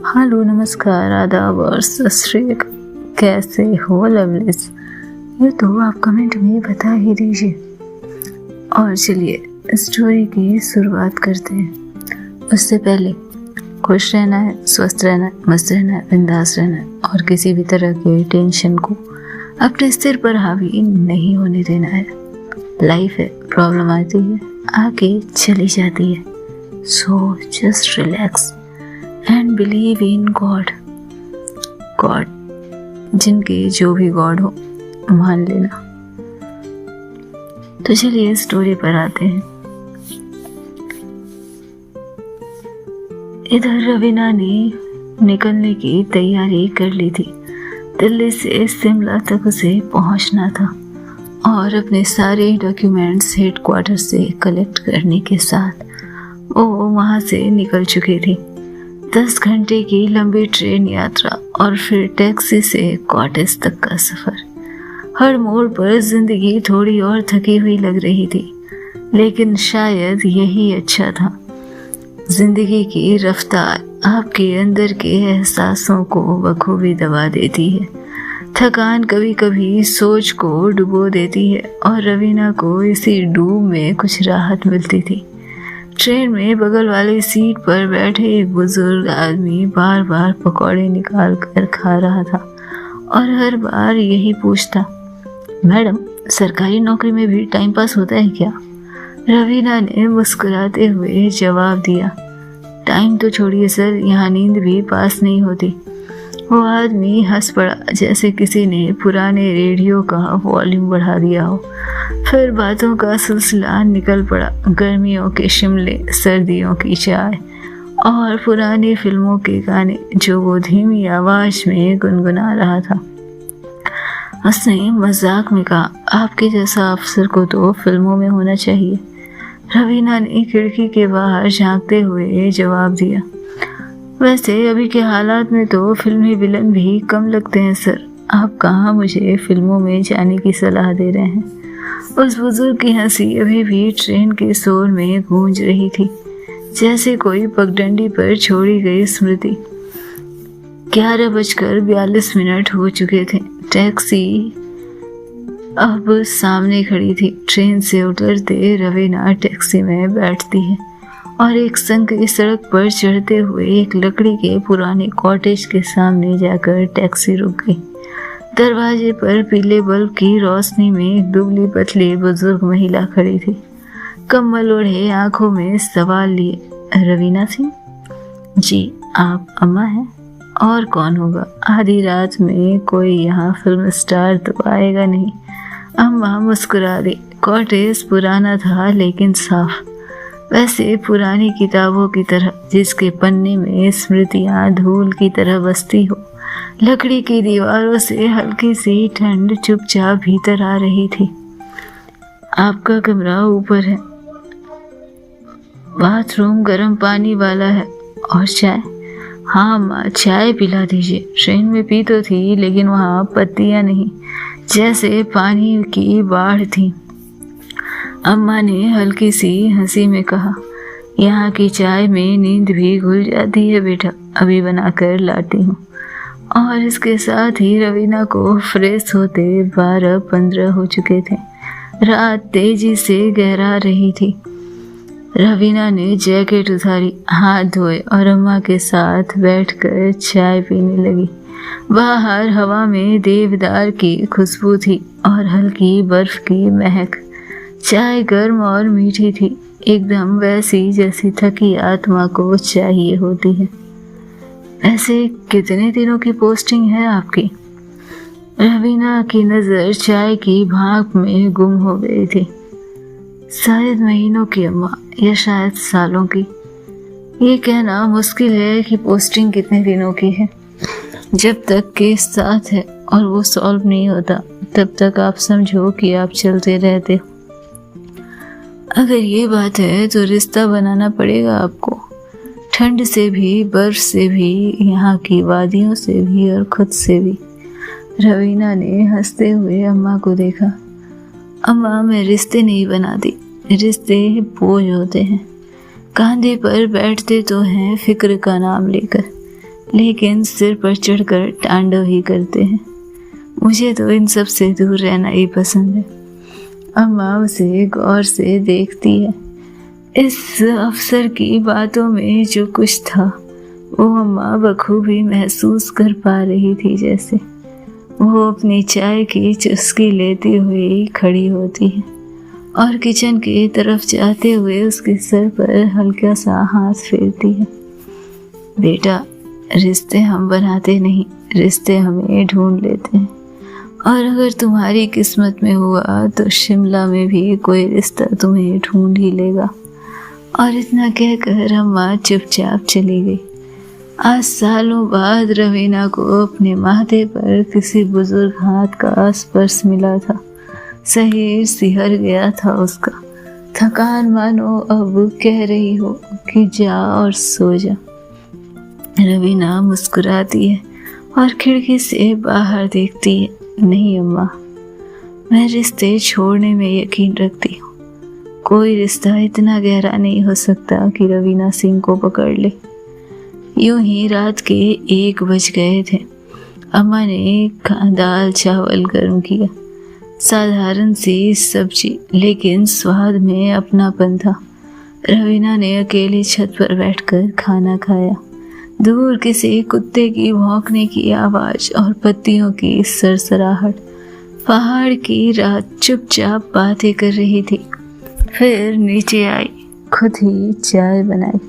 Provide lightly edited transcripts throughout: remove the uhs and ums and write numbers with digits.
Hello, नमस्कार, आदाब और सत श्री अकाल। कैसे हो लवलीज? ये तो आप कमेंट में बता ही दीजिए। और चलिए स्टोरी की शुरुआत करते हैं। उससे पहले खुश रहना है, स्वस्थ रहना है, मस्त रहना है, बिंदास रहना है और किसी भी तरह के टेंशन को अपने सिर पर हावी नहीं होने देना है। लाइफ है, प्रॉब्लम आती है, आके चली जाती है। So just relax and believe in God. जिनके जो भी गॉड हो मान लेना। तो चलिए स्टोरी पर आते हैं। इधर रवीना ने निकलने की तैयारी कर ली थी। दिल्ली से शिमला तक उसे पहुंचना था और अपने सारे डॉक्यूमेंट्स हेडक्वार्टर से कलेक्ट करने के साथ वो वहां से निकल चुकी थी। 10 घंटे की लंबी ट्रेन यात्रा और फिर टैक्सी से कॉटेज तक का सफर। हर मोड़ पर जिंदगी थोड़ी और थकी हुई लग रही थी, लेकिन शायद यही अच्छा था। जिंदगी की रफ्तार आपके अंदर के एहसासों को बखूबी दबा देती है। थकान कभी कभी सोच को डुबो देती है और रवीना को इसी डूब में कुछ राहत मिलती थी। ट्रेन में बगल वाली सीट पर बैठे एक बुजुर्ग आदमी बार बार पकौड़े निकाल कर खा रहा था और हर बार यही पूछता, मैडम सरकारी नौकरी में भी टाइम पास होता है क्या? रवीना ने मुस्कुराते हुए जवाब दिया, टाइम तो छोड़िए सर, यहाँ नींद भी पास नहीं होती। वो आदमी हंस पड़ा जैसे किसी ने पुराने रेडियो का वॉल्यूम बढ़ा दिया हो। फिर बातों का सिलसिला निकल पड़ा। गर्मियों के शिमले, सर्दियों की चाय और पुरानी फिल्मों के गाने जो वो धीमी आवाज में गुनगुना रहा था। उसने मजाक में कहा, आपके जैसा अफसर को तो फिल्मों में होना चाहिए। रवीना ने खिड़की के बाहर झांकते हुए जवाब दिया, वैसे अभी के हालात में तो फिल्मी विलन भी कम लगते हैं सर। आप कहाँ मुझे फिल्मों में जाने की सलाह दे रहे हैं? उस बुजुर्ग की हंसी अभी भी ट्रेन के शोर में गूंज रही थी, जैसे कोई पगडंडी पर छोड़ी गई स्मृति। 11:42 हो चुके थे। टैक्सी अब सामने खड़ी थी। ट्रेन से उतरते रवीना टैक्सी में बैठती है और एक संकरी सड़क पर चढ़ते हुए एक लकड़ी के पुराने कॉटेज के सामने जाकर टैक्सी रुक गई। दरवाजे पर पीले बल्ब की रोशनी में एक दुबली पतली बुजुर्ग महिला खड़ी थी, कम्बल ओढ़े, आंखों में सवाल लिए। रवीना सिंह जी, आप अम्मा हैं? और कौन होगा? आधी रात में कोई यहाँ फिल्म स्टार तो आएगा नहीं। अम्मा मुस्कुरा दी। कॉटेज पुराना था लेकिन साफ, वैसे पुरानी किताबों की तरह जिसके पन्ने में स्मृतियां धूल की तरह बसती हो। लकड़ी की दीवारों से हल्की सी ठंड चुपचाप भीतर आ रही थी। आपका कमरा ऊपर है, बाथरूम गर्म पानी वाला है। और चाय? हाँ माँ, चाय पिला दीजिए। ट्रेन में पी तो थी लेकिन वहाँ पत्तियाँ नहीं, जैसे पानी की बाढ़ थी। अम्मा ने हल्की सी हंसी में कहा, यहाँ की चाय में नींद भी घुल जाती है बेटा, अभी बनाकर लाती हूँ। और इसके साथ ही रवीना को फ्रेश होते 12-15 हो चुके थे। रात तेजी से गहरा रही थी। रवीना ने जैकेट उतारी, हाथ धोए और अम्मा के साथ बैठकर चाय पीने लगी। बाहर हवा में देवदार की खुशबू थी और हल्की बर्फ की महक। चाय गर्म और मीठी थी, एकदम वैसी जैसी थकी आत्मा को चाहिए होती है। ऐसे कितने दिनों की पोस्टिंग है आपकी? रवीना की नज़र चाय की भाप में गुम हो गई थी। शायद महीनों की अम्मा, या शायद सालों की। ये कहना मुश्किल है कि पोस्टिंग कितने दिनों की है। जब तक केस साथ है और वो सॉल्व नहीं होता तब तक आप समझो कि आप चलते रहते हो। अगर ये बात है तो रिश्ता बनाना पड़ेगा आपको, ठंड से भी, बर्फ से भी, यहाँ की वादियों से भी और खुद से भी। रवीना ने हंसते हुए अम्मा को देखा। अम्मा, मैं रिश्ते नहीं बनाती, रिश्ते बोझ होते हैं। कंधे पर बैठते तो हैं फिक्र का नाम लेकर, लेकिन सिर पर चढ़कर तांडव ही करते हैं। मुझे तो इन सब से दूर रहना ही पसंद है। अम्मा उसे गौर से देखती है। इस अफसर की बातों में जो कुछ था वो अम्मा बखूबी महसूस कर पा रही थी। जैसे वो अपनी चाय की चुस्की लेती हुई खड़ी होती है और किचन की तरफ जाते हुए उसके सर पर हल्का सा हाथ फेरती है। बेटा, रिश्ते हम बनाते नहीं, रिश्ते हमें ढूंढ लेते हैं। और अगर तुम्हारी किस्मत में हुआ तो शिमला में भी कोई रिश्ता तुम्हें ढूंढ ही लेगा। और इतना कहकर अम्मा चुपचाप चली गई। आज सालों बाद रवीना को अपने माथे पर किसी बुजुर्ग हाथ का स्पर्श मिला था। शरीर सिहर गया था उसका। थकान मानो अब कह रही हो कि जा और सो जा। रवीना मुस्कुराती है और खिड़की से बाहर देखती है। नहीं अम्मा, मैं रिश्ते छोड़ने में यकीन रखती हूँ। कोई रिश्ता इतना गहरा नहीं हो सकता कि रवीना सिंह को पकड़ ले। यूं ही रात के 1 बज गए थे। अम्मा ने दाल चावल गर्म किया। साधारण सी सब्जी, लेकिन स्वाद में अपनापन था। रवीना ने अकेली छत पर बैठकर खाना खाया। दूर किसी कुत्ते की भौंकने की आवाज और पत्तियों की सरसराहट। पहाड़ की रात चुपचाप बातें कर रही थी। फिर नीचे आई, खुद ही चाय बनाई।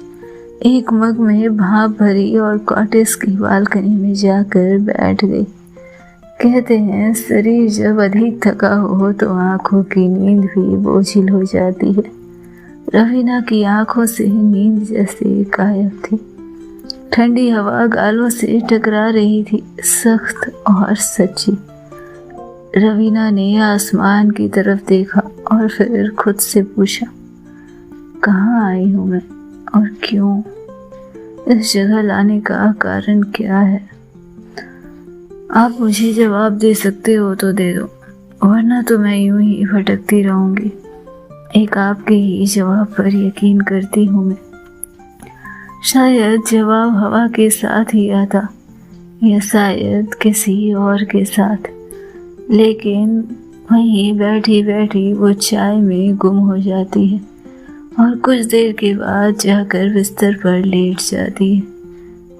एक मग में भाप भरी और कॉटेज की बालकनी में जाकर बैठ गई। कहते हैं शरीर जब अधिक थका हो तो आंखों की नींद भी बोझिल हो जाती है। रवीना की आंखों से नींद जैसे गायब थी। ठंडी हवा गालों से टकरा रही थी, सख्त और सच्ची। रवीना ने आसमान की तरफ देखा और फिर खुद से पूछा, कहाँ आई हूँ मैं और क्यों? इस जगह लाने का कारण क्या है? आप मुझे जवाब दे सकते हो तो दे दो, वरना तो मैं यूं ही भटकती रहूंगी। एक आपके ही जवाब पर यकीन करती हूँ मैं। शायद जवाब हवा के साथ ही आता, या शायद किसी और के साथ। लेकिन वहीं बैठी बैठी वो चाय में गुम हो जाती है और कुछ देर के बाद जाकर बिस्तर पर लेट जाती है।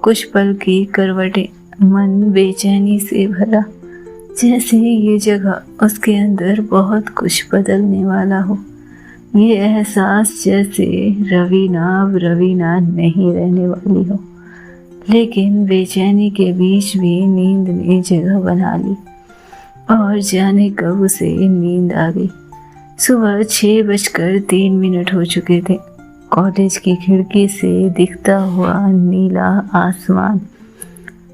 कुछ पल की करवटें, मन बेचैनी से भरा, जैसे ये जगह उसके अंदर बहुत कुछ बदलने वाला हो। ये एहसास जैसे रवीना अब रवीना नहीं रहने वाली हो। लेकिन बेचैनी के बीच भी नींद ने जगह बना ली और जाने कब उसे नींद आ गई। सुबह 6:03 हो चुके थे। कॉटेज की खिड़की से दिखता हुआ नीला आसमान।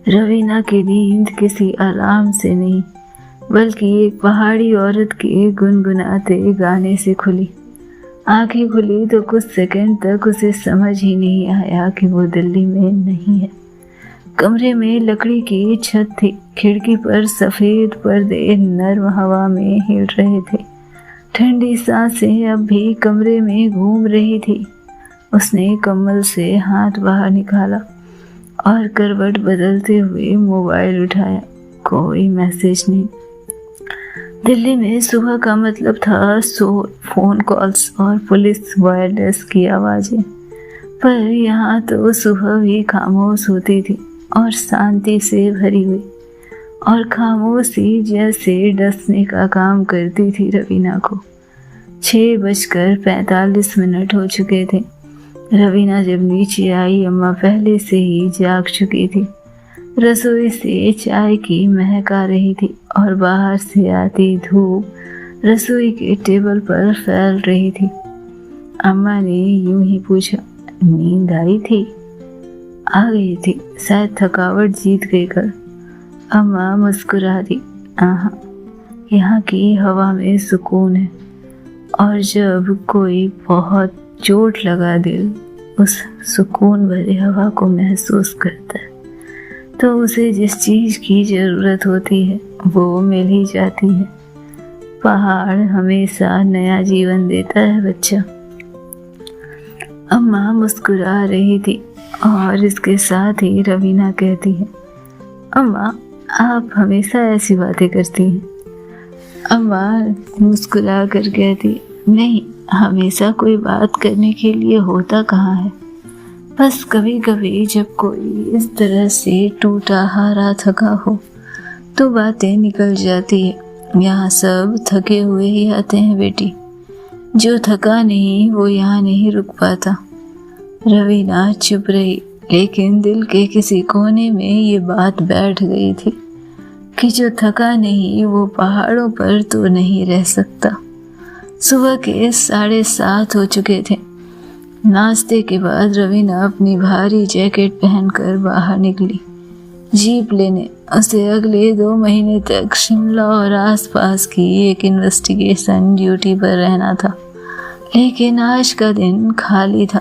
रवीना की नींद किसी अलार्म से नहीं, बल्कि एक पहाड़ी औरत के गुनगुनाते गाने से खुली। आंखें खुली तो कुछ सेकंड तक उसे समझ ही नहीं आया कि वो दिल्ली में नहीं है। कमरे में लकड़ी की छत थी। खिड़की पर सफेद पर्दे नर्म हवा में हिल रहे थे। ठंडी सांसें अब भी कमरे में घूम रही थी। उसने कम्बल से हाथ बाहर निकाला और करवट बदलते हुए मोबाइल उठाया। कोई मैसेज नहीं। दिल्ली में सुबह का मतलब था शोर, फोन कॉल्स और पुलिस वायरलेस की आवाजें। पर यहाँ तो सुबह भी खामोश होती थी और शांति से भरी हुई, और खामोशी जैसे डसने का काम करती थी रवीना को। 6:45 हो चुके थे। रवीना जब नीचे आई, अम्मा पहले से ही जाग चुकी थी। रसोई से चाय की महक आ रही थी और बाहर से आती धूप रसोई के टेबल पर फैल रही थी। अम्मा ने यूं ही पूछा, नींद आई थी? आ गई थी, शायद थकावट जीत गई कल। अम्मा मुस्कुरा दी। आहा, यहाँ की हवा में सुकून है, और जब कोई बहुत चोट लगा दिल उस सुकून भरी हवा को महसूस करता है तो उसे जिस चीज की जरूरत होती है वो मिल ही जाती है। पहाड़ हमेशा नया जीवन देता है बच्चा। अम्मा मुस्कुरा रही थी और इसके साथ ही रवीना कहती है, अम्मा आप हमेशा ऐसी बातें करती हैं। अम्मा मुस्कुरा कर कहती, नहीं, हमेशा कोई बात करने के लिए होता कहाँ है, बस कभी कभी जब कोई इस तरह से टूटा हारा थका हो तो बातें निकल जाती है। यहाँ सब थके हुए ही आते हैं बेटी, जो थका नहीं वो यहाँ नहीं रुक पाता। रवीना चुप रही, लेकिन दिल के किसी कोने में ये बात बैठ गई थी कि जो थका नहीं वो पहाड़ों पर तो नहीं रह सकता। सुबह के 7:30 हो चुके थे। नाश्ते के बाद रवीना अपनी भारी जैकेट पहनकर बाहर निकली जीप लेने। उसे अगले 2 महीने तक शिमला और आसपास की एक इन्वेस्टिगेशन ड्यूटी पर रहना था, लेकिन आज का दिन खाली था।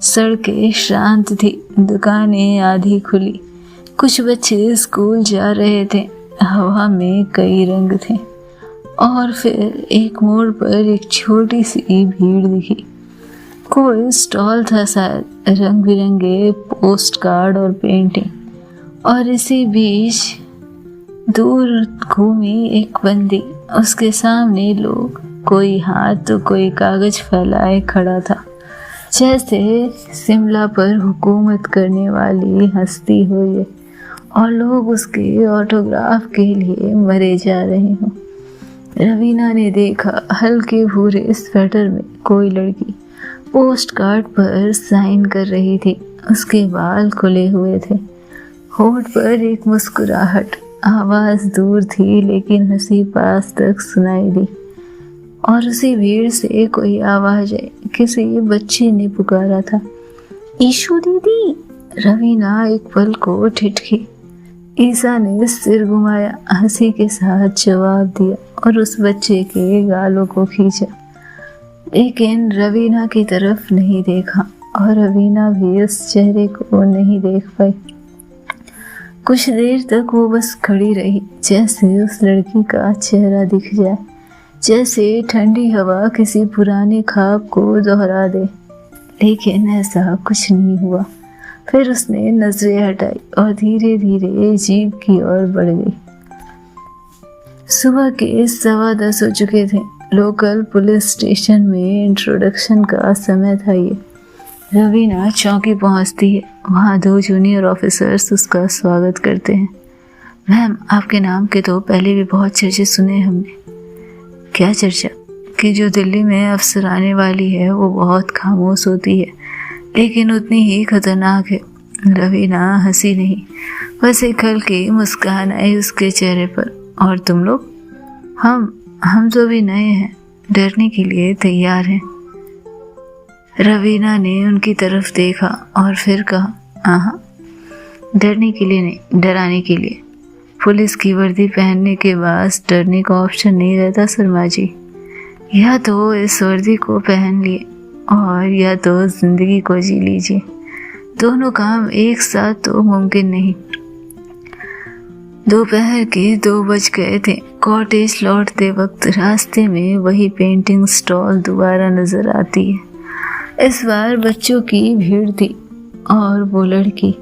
सड़कें शांत थी, दुकानें आधी खुली, कुछ बच्चे स्कूल जा रहे थे, हवा में कई रंग थे। और फिर एक मोड़ पर एक छोटी सी भीड़ दिखी। कोई स्टॉल था शायद, रंग बिरंगे पोस्ट कार्ड और पेंटिंग। और इसी बीच दूर घूमी एक बंदी, उसके सामने लोग, कोई हाथ तो कोई कागज फैलाए खड़ा था, जैसे शिमला पर हुकूमत करने वाली हस्ती हो ये, और लोग उसके ऑटोग्राफ के लिए मरे जा रहे हों। रवीना ने देखा हल्के भूरे स्वेटर में कोई लड़की पोस्ट कार्ड पर साइन कर रही थी। उसके बाल खुले हुए थे, होठ पर एक मुस्कुराहट। आवाज दूर थी लेकिन हंसी पास तक सुनाई दी। और उसी भीड़ से कोई आवाज आई, किसी बच्चे ने पुकारा था, ईशु दीदी। रवीना एक पल को ठिठकी। ईसा ने सिर घुमाया, हंसी के साथ जवाब दिया और उस बच्चे के गालों को खींचा, लेकिन रवीना की तरफ नहीं देखा और रवीना भी उस चेहरे को नहीं देख पाई। कुछ देर तक वो बस खड़ी रही, जैसे उस लड़की का चेहरा दिख जाए, जैसे ठंडी हवा किसी पुराने ख्वाब को दोहरा दे, लेकिन ऐसा कुछ नहीं हुआ। फिर उसने नजरें हटाई और धीरे धीरे जीप की ओर बढ़ गई। सुबह के 10:15 हो चुके थे। लोकल पुलिस स्टेशन में इंट्रोडक्शन का समय था ये। रवीना चौकी पहुंचती है। वहाँ 2 जूनियर ऑफिसर्स उसका स्वागत करते हैं। मैम, आपके नाम के तो पहले भी बहुत चर्चे सुने हमने। क्या चर्चा? कि जो दिल्ली में अफसर आने वाली है वो बहुत खामोश होती है, लेकिन उतनी ही खतरनाक है। रवीना हंसी नहीं, बस एक हल्की मुस्कान आई उसके चेहरे पर। और तुम लोग? हम तो भी नए हैं, डरने के लिए तैयार हैं। रवीना ने उनकी तरफ देखा और फिर कहा, हाँ, डरने के लिए नहीं, डराने के लिए। पुलिस की वर्दी पहनने के बाद डरने का ऑप्शन नहीं रहता शर्मा जी। या तो इस वर्दी को पहन लिए और या तो जिंदगी को जी लीजिए। दोनों काम एक साथ तो मुमकिन नहीं। दोपहर के 2 बज गए थे। कॉटेज लौटते वक्त रास्ते में वही पेंटिंग स्टॉल दोबारा नजर आती है। इस बार बच्चों की भीड़ थी और वो लड़की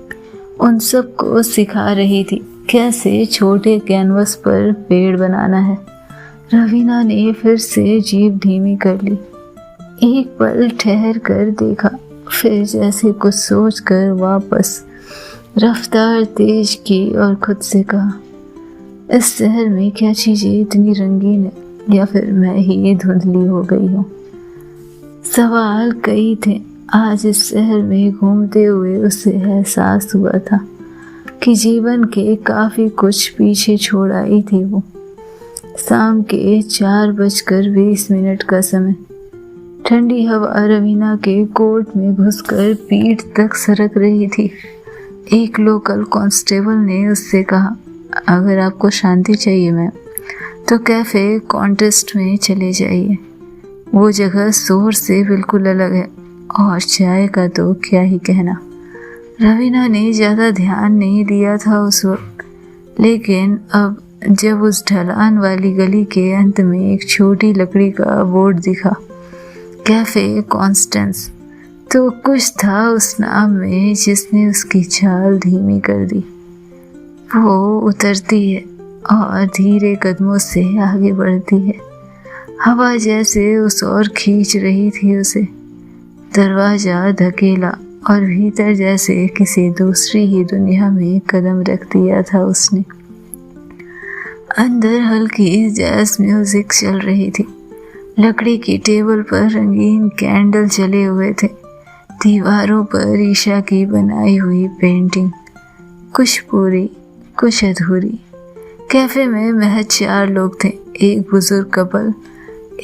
उन सबको सिखा रही थी कैसे छोटे कैनवस पर पेड़ बनाना है। रवीना ने फिर से जीप धीमी कर ली। एक पल ठहर कर देखा, फिर जैसे कुछ सोच कर वापस रफ्तार तेज की और खुद से कहा, इस शहर में क्या चीजें इतनी रंगीन है, या फिर मैं ही धुंधली हो गई हूँ। सवाल कई थे। आज इस शहर में घूमते हुए उसे एहसास हुआ था कि जीवन के काफी कुछ पीछे छोड़ आई थी वो। शाम के 4:20 का समय। ठंडी हवा रवीना के कोट में घुसकर पीठ तक सरक रही थी। एक लोकल कांस्टेबल ने उससे कहा, अगर आपको शांति चाहिए मैम, तो कैफे कॉन्टेस्ट में चले जाइए। वो जगह शोर से बिल्कुल अलग है, और चाय का तो क्या ही कहना। रवीना ने ज़्यादा ध्यान नहीं दिया था उस वक्त, लेकिन अब जब उस ढलान वाली गली के अंत में एक छोटी लकड़ी का बोर्ड दिखा, कैफे कॉन्स्टेंस, तो कुछ था उस नाव में जिसने उसकी चाल धीमी कर दी। वो उतरती है और धीरे कदमों से आगे बढ़ती है। हवा जैसे उस ओर खींच रही थी उसे। दरवाजा धकेला और भीतर जैसे किसी दूसरी ही दुनिया में कदम रख दिया था उसने। अंदर हल्की जैज म्यूजिक चल रही थी। लकड़ी की टेबल पर रंगीन कैंडल जले हुए थे। दीवारों पर ईशा की बनाई हुई पेंटिंग, कुछ पूरी कुछ अधूरी। कैफे में महज 4 लोग थे, एक बुजुर्ग कपल,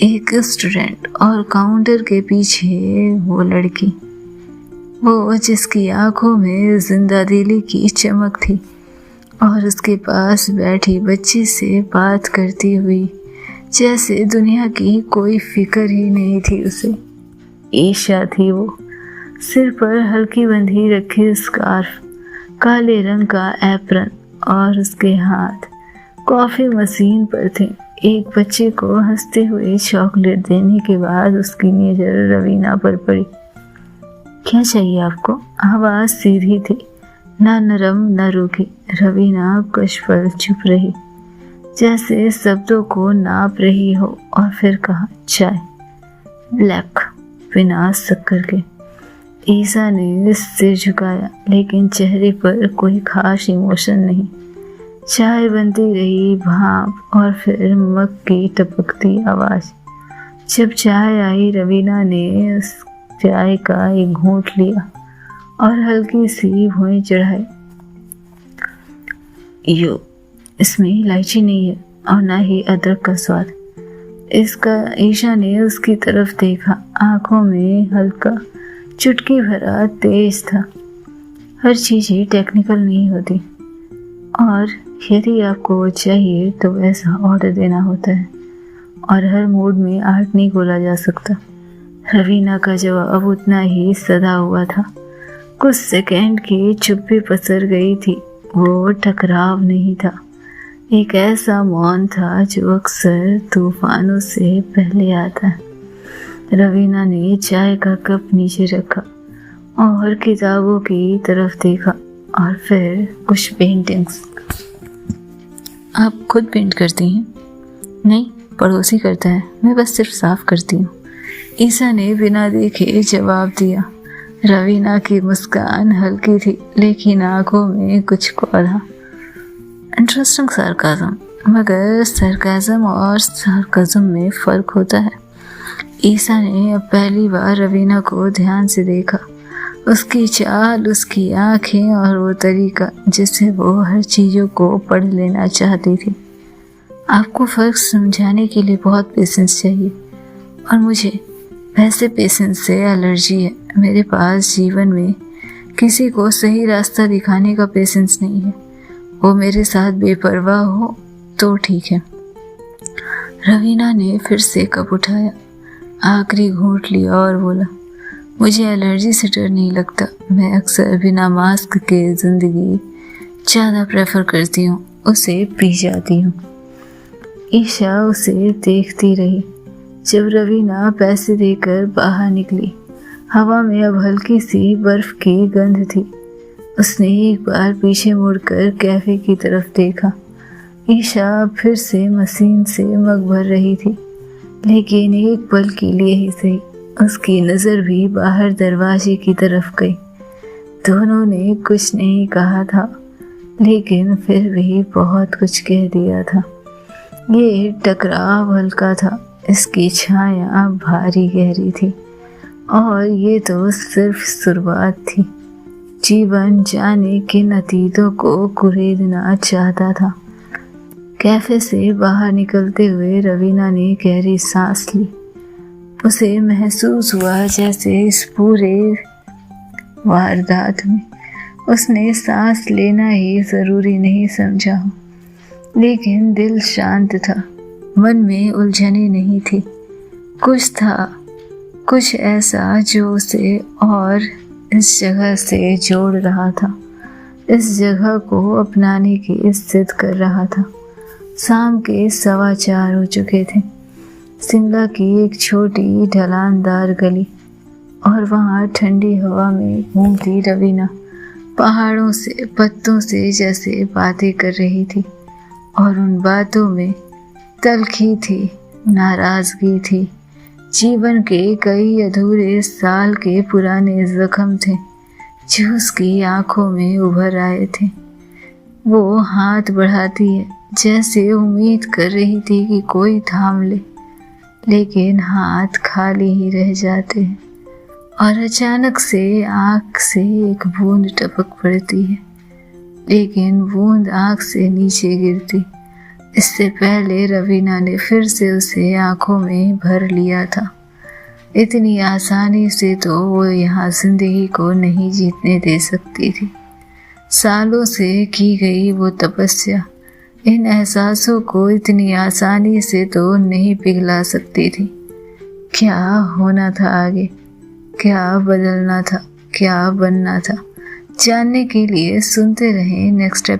एक स्टूडेंट और काउंटर के पीछे वो लड़की, वो जिसकी आंखों में जिंदा दिली की चमक थी और उसके पास बैठी बच्ची से बात करती हुई जैसे दुनिया की कोई फिक्र ही नहीं थी उसे। ईशा थी वो, सिर पर हल्की बंधी रखी स्कार्फ, काले रंग का एप्रन और उसके हाथ कॉफी मशीन पर थे। एक बच्चे को हंसते हुए चॉकलेट देने के बाद उसकी नजर रवीना पर पड़ी। क्या चाहिए आपको? आवाज सीधी थी, ना नरम न रूखी। रवीना कुछ पल चुप रही, जैसे शब्दों को नाप रही हो, और फिर कहा, चाय ब्लैक, बिना शक्कर के। ईशा ने सिर झुकाया, लेकिन चेहरे पर कोई खास इमोशन नहीं। चाय बनती रही, भाप और फिर मग की टपकती आवाज। जब चाय आई, रवीना ने उस चाय का एक घूंट लिया और हल्की सी भुई चढ़ाई। इसमें इलायची नहीं है और ना ही अदरक का स्वाद। इसका ईशा ने उसकी तरफ देखा, आंखों में हल्का चुटकी भरा तेज था। हर चीज ही टेक्निकल नहीं होती, और यदि आपको वो चाहिए तो वैसा ऑर्डर देना होता है, और हर मूड में आर्ट नहीं बोला जा सकता। रवीना का जवाब उतना ही सदा हुआ था। कुछ सेकंड की चुप्पी पसर गई थी। वो टकराव नहीं था, एक ऐसा मौन था जो अक्सर तूफानों से पहले आता है। रवीना ने चाय का कप नीचे रखा और किताबों की तरफ देखा, और फिर कुछ पेंटिंग्स। आप खुद पेंट करती हैं? नहीं, पड़ोसी करता है, मैं बस सिर्फ साफ करती हूँ। ईशा ने बिना देखे जवाब दिया। रवीना की मुस्कान हल्की थी, लेकिन आंखों में कुछ था। इंटरेस्टिंग सरकाज़म, मगर सरकाज़म और सरकाज़म में फ़र्क होता है। ईशा ने अब पहली बार रवीना को ध्यान से देखा। उसकी चाल, उसकी आंखें और वो तरीका जिससे वो हर चीज़ों को पढ़ लेना चाहती थी। आपको फ़र्क समझाने के लिए बहुत पेशेंस चाहिए, और मुझे वैसे पेशेंस से एलर्जी है। मेरे पास जीवन में किसी को सही रास्ता दिखाने का पेशेंस नहीं है। वो मेरे साथ बेपरवाह हो तो ठीक है। रवीना ने फिर से कप उठाया, आखिरी घूंट लिया और बोला, मुझे एलर्जी से डर नहीं लगता। मैं अक्सर बिना मास्क के ज़िंदगी ज़्यादा प्रेफर करती हूँ, उसे पी जाती हूँ। ईशा उसे देखती रही। जब रवीना पैसे देकर बाहर निकली, हवा में अब हल्की सी बर्फ की गंध थी। उसने एक बार पीछे मुड़कर कैफे की तरफ देखा। ईशा फिर से मशीन से मग भर रही थी, लेकिन एक पल के लिए ही सही उसकी नज़र भी बाहर दरवाजे की तरफ गई। दोनों ने कुछ नहीं कहा था, लेकिन फिर भी बहुत कुछ कह दिया था। ये टकराव हल्का था, इसकी छाया भारी गहरी थी, और ये तो सिर्फ शुरुआत थी। जीवन जाने किन अतीतों को कुरेदना चाहता था। कैफे से बाहर निकलते हुए रवीना ने गहरी सांस ली। उसे महसूस हुआ जैसे इस पूरे वारदात में उसने सांस लेना ही ज़रूरी नहीं समझा हो, लेकिन दिल शांत था, मन में उलझने नहीं थी। कुछ था, कुछ ऐसा जो उसे और इस जगह से जोड़ रहा था, इस जगह को अपनाने की जिद कर रहा था। शाम के 4:15 हो चुके थे। शिमला की एक छोटी ढलानदार गली, और वहाँ ठंडी हवा में घूमती रवीना पहाड़ों से पत्तों से जैसे बातें कर रही थी, और उन बातों में तलखी थी, नाराजगी थी। जीवन के कई अधूरे साल के पुराने जख्म थे जो उसकी आंखों में उभर आए थे। वो हाथ बढ़ाती है जैसे उम्मीद कर रही थी कि कोई थाम ले, लेकिन हाथ खाली ही रह जाते हैं। और अचानक से आँख से एक बूंद टपक पड़ती है, लेकिन बूंद आँख से नीचे गिरती। इससे पहले रवीना ने फिर से उसे आंखों में भर लिया था। इतनी आसानी से तो वो यहाँ जिंदगी को नहीं जीतने दे सकती थी। सालों से की गई वो तपस्या इन एहसासों को इतनी आसानी से तो नहीं पिघला सकती थी। क्या होना था आगे, क्या बदलना था, क्या बनना था, जानने के लिए सुनते रहें नेक्स्ट एपिसोड।